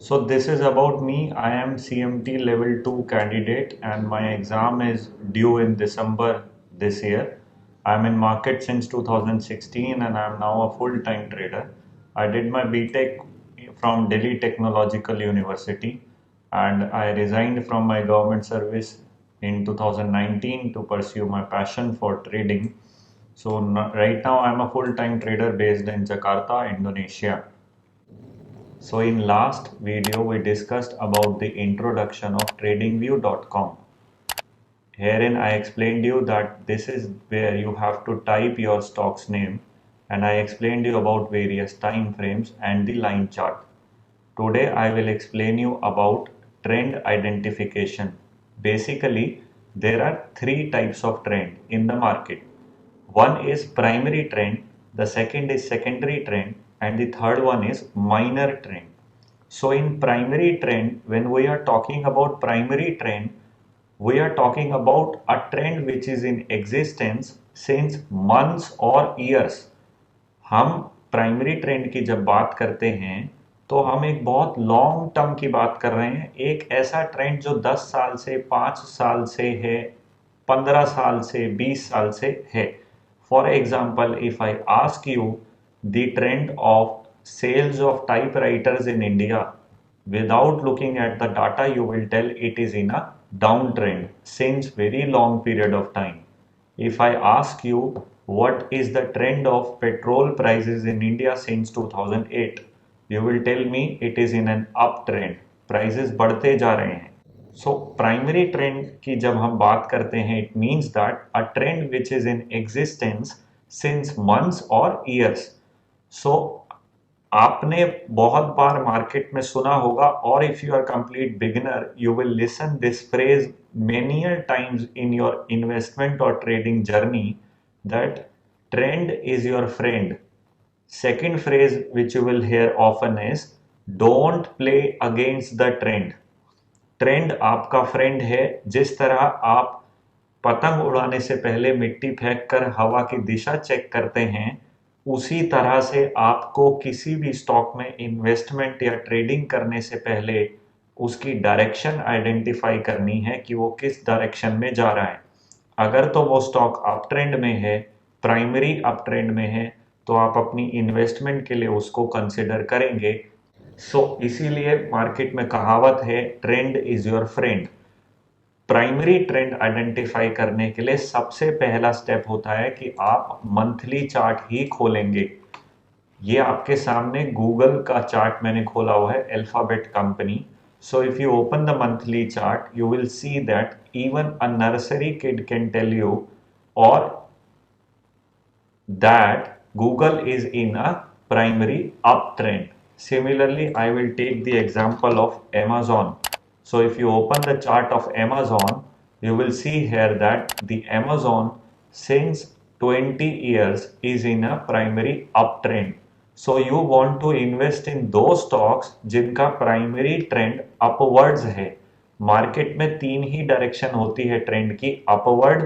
So this is about me. I am CMT level 2 candidate and my exam is due in December this year. I'm in market since 2016 and I'm now a full-time trader. I did my BTech from Delhi Technological University and I resigned from my government service in 2019 to pursue my passion for trading. So right now I'm a full-time trader based in Jakarta, Indonesia. So in last video we discussed about the introduction of tradingview.com. Herein I explained you that this is where you have to type your stock's name and I explained you about various time frames and the line chart. Today I will explain you about trend identification. Basically there are three types of trend in the market. One is primary trend, the second is secondary trend and the third one is minor trend. So in primary trend, when we are talking about primary trend, we are talking about a trend which is in existence since months or years. हम primary trend की जब बात करते हैं तो हम एक बहुत लॉन्ग टर्म की बात कर रहे हैं, एक ऐसा ट्रेंड जो 10 साल से 5 साल से है, 15 साल से 20 साल से है. For example if I ask you the trend of sales of typewriters in India, without looking at the data, you will tell it is in a downtrend since very long period of time. If I ask you what is the trend of petrol prices in India since 2008, you will tell me it is in an uptrend. Prices बढ़ते जा रहे हैं. So primary trend की जब हम बात करते हैं, it means that a trend which is in existence since months or years. So आपने बहुत बार मार्केट में सुना होगा, और if you are complete beginner you will listen this phrase many times in your investment or trading journey, that trend is your friend. Second phrase which you will hear often is don't play against the trend. Trend आपका friend है. जिस तरह आप पतंग उड़ाने से पहले मिट्टी फेंक कर हवा की दिशा चेक करते हैं, उसी तरह से आपको किसी भी स्टॉक में इन्वेस्टमेंट या ट्रेडिंग करने से पहले उसकी डायरेक्शन आइडेंटिफाई करनी है कि वो किस डायरेक्शन में जा रहा है. अगर तो वो स्टॉक अप ट्रेंड में है, प्राइमरी अप ट्रेंड में है, तो आप अपनी इन्वेस्टमेंट के लिए उसको कंसिडर करेंगे. इसीलिए मार्केट में कहावत है trend is your friend. Primary trend identify करने के लिए सबसे पहला स्टेप होता है कि आप मंथली चार्ट ही खोलेंगे. ये आपके सामने गूगल का चार्ट मैंने खोला हुआ है, alphabet company. So if you open the monthly chart, you will see that even a nursery kid can tell you or that Google is in a primary uptrend. Similarly, I will take the example of Amazon. So if you open the chart of Amazon, you will see here that the Amazon since 20 years is in a primary uptrend. So you want to invest in those stocks जिनका primary trend upwards है. Market में तीन ही direction होती है trend की, upward,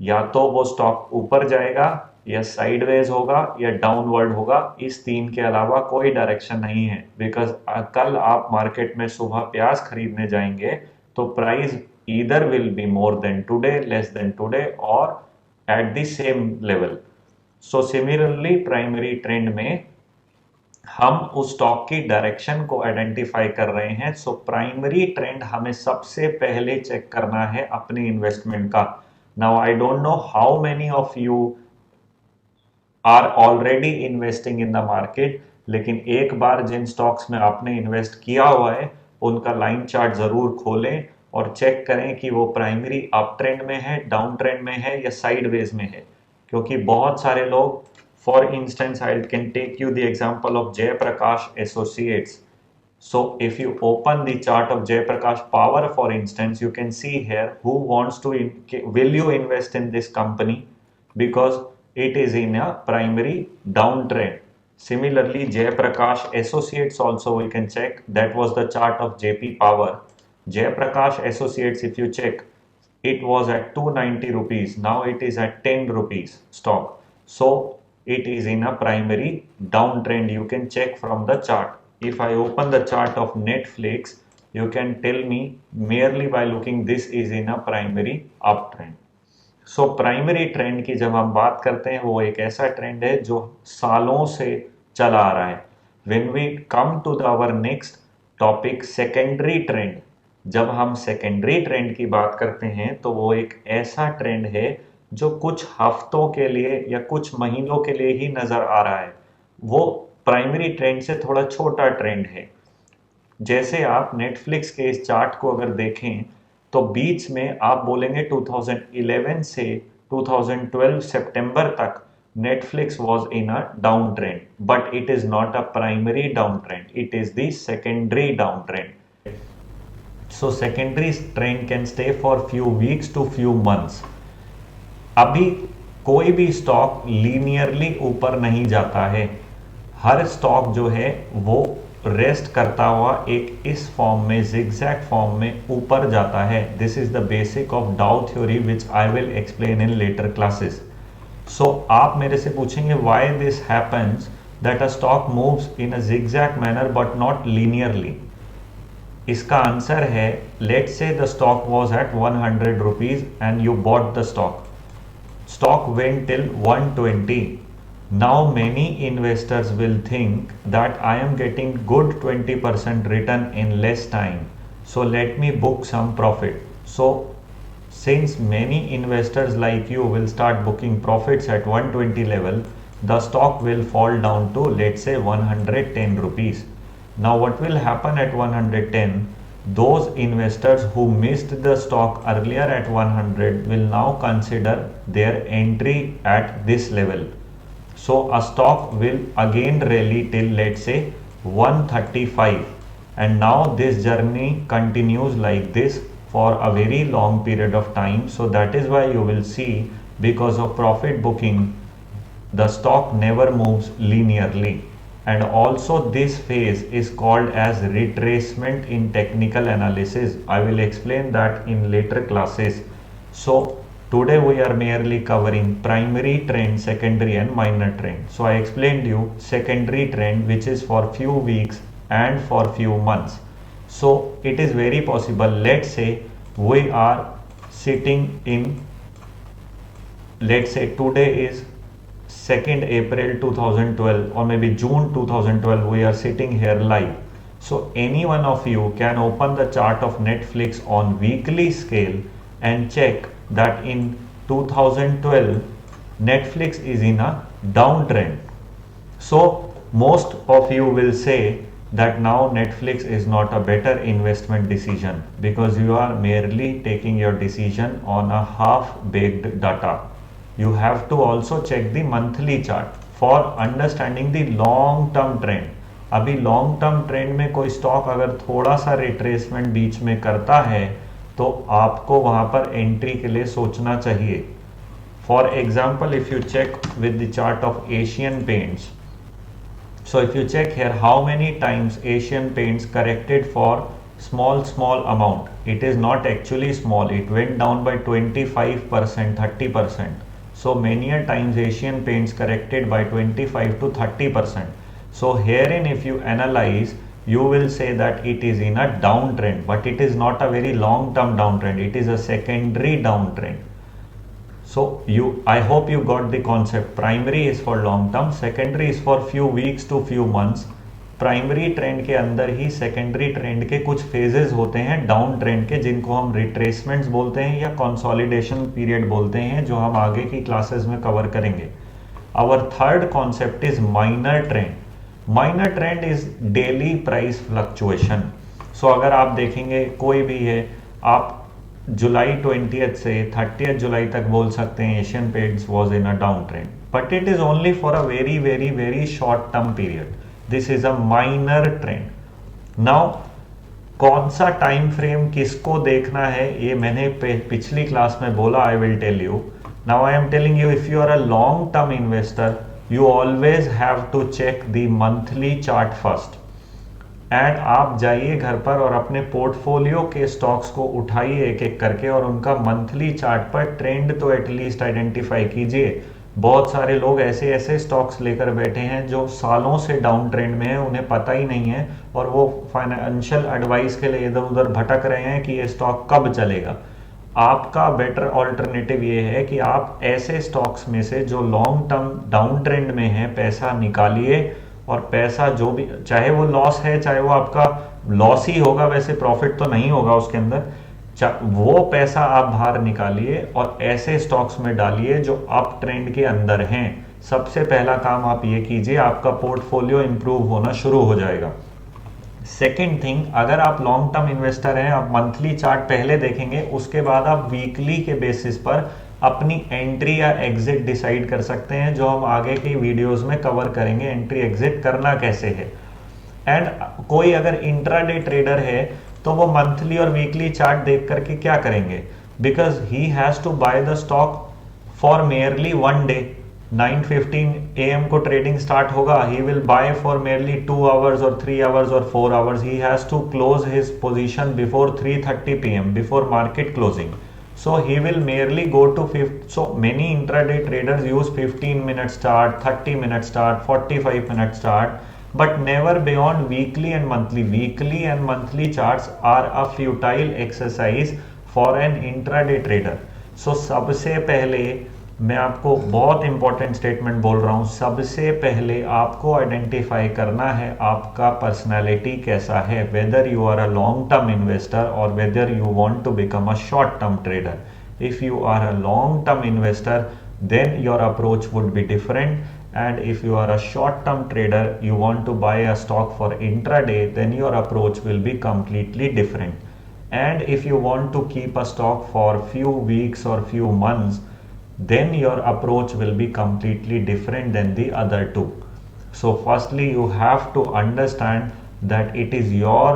या तो वो स्टॉक ऊपर जाएगा, या साइडवेज होगा, या डाउनवर्ड होगा. इस तीन के अलावा कोई डायरेक्शन नहीं है. बिकॉज कल आप मार्केट में सुबह प्याज खरीदने जाएंगे तो price either will be more than today, less than today, और at the same level. So similarly primary trend में हम उस स्टॉक की डायरेक्शन को आइडेंटिफाई कर रहे हैं. सो प्राइमरी ट्रेंड हमें सबसे पहले चेक करना है अपनी इन्वेस्टमेंट का. Now I don't know how many of you are already investing in the market, लेकिन एक बार जिन स्टॉक्स में आपने इन्वेस्ट किया हुआ है उनका लाइन चार्ट जरूर खोलें और चेक करें कि वो प्राइमरी अप ट्रेंड में है, डाउन ट्रेंड में है, या साइडवेज में है. क्योंकि बहुत सारे लोग, for instance, I can take you the example of Jay Prakash Associates. So if you open the chart of Jay Prakash Power, for instance, you can see here who wants to, will you invest in this company because it is in a primary downtrend. Similarly, Jay Prakash Associates also we can check. That was the chart of JP Power. Jay Prakash Associates, if you check, it was at 290 rupees. Now it is at 10 rupees stock. So it is in a primary downtrend. You can check from the chart. if I open the chart of Netflix, you can tell me merely by looking this is in a primary uptrend. So primary trend की जब हम बात करते हैं वो एक ऐसा trend है जो सालों से चला आ रहा है. When we come to our next topic secondary trend, जब हम सेकेंडरी ट्रेंड की बात करते हैं तो वो एक ऐसा ट्रेंड है जो कुछ हफ्तों के लिए या कुछ महीनों के लिए ही नजर आ रहा है. वो प्राइमरी ट्रेंड से थोड़ा छोटा ट्रेंड है. जैसे आप नेटफ्लिक्स के इस चार्ट को अगर देखें तो बीच में आप बोलेंगे 2011 से 2012 सितंबर तक Netflix was in a down trend, but it is not a primary down trend, it is the secondary down trend. So secondary trend can stay for few weeks to few months. अभी कोई भी stock linearly ऊपर नहीं जाता है. हर stock जो है वो रेस्ट करता हुआ एक इस फॉर्म में जिगजैग फॉर्म में ऊपर जाता है. This is the basic of Dow theory which I will explain in later classes. So आप मेरे से पूछेंगे why this happens that a stock moves in a zigzag manner but not linearly. इसका answer है, let's say the stock was at 100 rupees and you bought the stock. Stock went till 120. Now many investors will think that I am getting good 20% return in less time. So let me book some profit. So since many investors like you will start booking profits at 120 level, the stock will fall down to let's say 110 rupees. Now what will happen at 110? Those investors who missed the stock earlier at 100 will now consider their entry at this level. So a stock will again rally till let's say 135, and now this journey continues like this for a very long period of time. So that is why you will see, because of profit booking, the stock never moves linearly. And also this phase is called as retracement in technical analysis. I will explain that in later classes. So today we are merely covering primary trend, secondary and minor trend. So I explained you secondary trend, which is for few weeks and for few months. So it is very possible, let's say we are sitting in, let's say today is 2nd April 2012 or maybe June 2012, we are sitting here live. So any one of you can open the chart of Netflix on weekly scale and check that in 2012 Netflix is in a downtrend. So most of you will say that now Netflix is not a better investment decision because you are merely taking your decision on a half-baked data. You have to also check the monthly chart for understanding the long term trend. अभी long term trend में कोई stock अगर थोड़ा सा retracement बीच में करता है तो आपको वहां पर एंट्री के लिए सोचना चाहिए. For example, if you check with the chart of Asian Paints, so if you check here how many times Asian Paints corrected for small amount, it is not actually small, it went down by 25%, 30%. So many a times Asian Paints corrected by 25 to 30%. So herein if you analyze, you will say that it is in a downtrend, but it is not a very long term downtrend, it is a secondary downtrend. So I hope you got the concept. Primary is for long term, secondary is for few weeks to few months. Primary trend के अंदर ही secondary trend के कुछ phases होते हैं down trend के, जिनको हम रिट्रेसमेंट्स बोलते हैं या कंसोलिडेशन पीरियड बोलते हैं, जो हम आगे की क्लासेस में कवर करेंगे. Our third concept is minor trend. Minor trend is daily price fluctuation. So अगर आप देखेंगे कोई भी है, आप जुलाई 20 से 30 जुलाई तक बोल सकते हैं Asian paints was in a down trend, but it is only for a very very very short term period. This is a minor trend. Now कौन सा टाइम फ्रेम किसको देखना है ये मैंने पिछली क्लास में बोला. I will tell you. Now I am telling you, if you are a long term investor, you always have to check the monthly chart first. And आप जाइए घर पर और अपने पोर्टफोलियो के स्टॉक्स को उठाइए एक एक करके और उनका मंथली चार्ट पर ट्रेंड तो एटलीस्ट आइडेंटिफाई कीजिए. बहुत सारे लोग ऐसे ऐसे स्टॉक्स लेकर बैठे हैं जो सालों से डाउन ट्रेंड में है, उन्हें पता ही नहीं है, और वो फाइनेंशियल एडवाइस के लिए इधर उधर भटक रहे हैं कि ये स्टॉक कब चलेगा। आपका बेटर ऑल्टरनेटिव ये है कि आप ऐसे स्टॉक्स में से जो लॉन्ग टर्म डाउन ट्रेंड में है पैसा निकालिए, और पैसा जो भी, चाहे वो लॉस है, चाहे वो आपका लॉस ही होगा, वैसे प्रॉफिट तो नहीं होगा उसके अंदर, वो पैसा आप बाहर निकालिए और ऐसे स्टॉक्स में डालिए जो अप ट्रेंड के अंदर हैं। सबसे पहला काम आप ये कीजिए, आपका पोर्टफोलियो इंप्रूव होना शुरू हो जाएगा। सेकेंड थिंग, अगर आप लॉन्ग टर्म इन्वेस्टर हैं, आप मंथली चार्ट पहले देखेंगे, उसके बाद आप वीकली के बेसिस पर अपनी एंट्री या एग्जिट डिसाइड कर सकते हैं, जो हम आगे की वीडियोस में कवर करेंगे, एंट्री एग्जिट करना कैसे है। एंड कोई अगर इंट्राडे ट्रेडर है तो वो मंथली और वीकली चार्ट देख करके क्या करेंगे, because he has to buy the stock for merely one day. 9:15 AM को ट्रेडिंग स्टार्ट होगा, he will buy for merely 2 hours और 3 आवर्स और 4 hours, he has to close his position before 3:30 PM, before market closing. So he will merely go to so many intraday traders use 15-minute chart, 30-minute chart, 45-minute chart, but never beyond weekly and monthly. Weekly and monthly charts are a futile exercise for an intraday trader. So सबसे पहले मैं आपको बहुत important statement बोल रहा हूँ, सबसे पहले आपको आइडेंटिफाई करना है आपका पर्सनालिटी कैसा है, whether you are a long term investor और whether you want to become a short term trader. If you are a long term investor then your approach would be different, and if you are a short term trader, you want to buy a stock for intraday, then your approach will be completely different. And if you want to keep a stock for few weeks or few months, then your approach will be completely different than the other two. So firstly you have to understand that it is your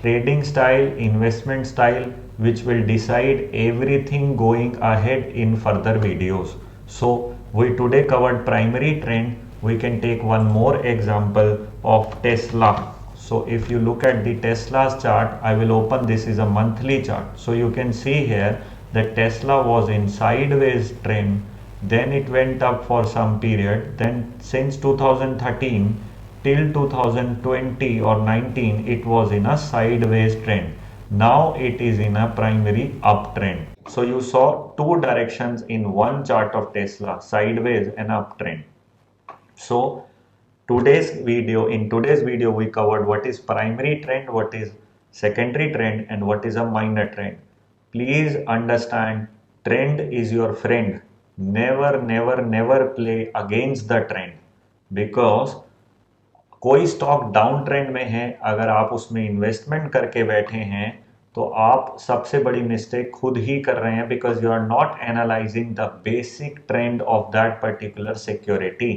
trading style, investment style, which will decide everything going ahead in further videos. So we today covered primary trend. We can take one more example of Tesla. So if you look at the Tesla's chart, I will open, this is a monthly chart. So you can see here that Tesla was in sideways trend, then it went up for some period, then since 2013 till 2020 or 19 it was in a sideways trend. Now it is in a primary uptrend. So you saw two directions in one chart of Tesla, sideways and uptrend. So in today's video we covered what is primary trend, what is secondary trend, and what is a minor trend. Please understand, trend is your friend. Never play against the trend, because कोई stock down trend में है, अगर आप उसमें investment करके बैठे हैं तो आप सबसे बड़ी मिस्टेक खुद ही कर रहे हैं, because you are not analysing the basic trend of that particular security.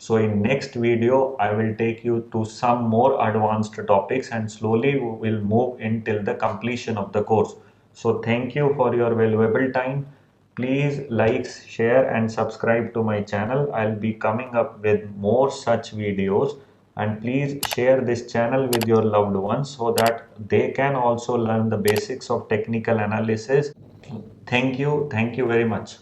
So in next video, I will take you to some more advanced topics, and slowly we will move until the completion of the course. So thank you for your valuable time. Please like, share and subscribe to my channel. I'll be coming up with more such videos, and please share this channel with your loved ones so that they can also learn the basics of technical analysis. Thank you very much.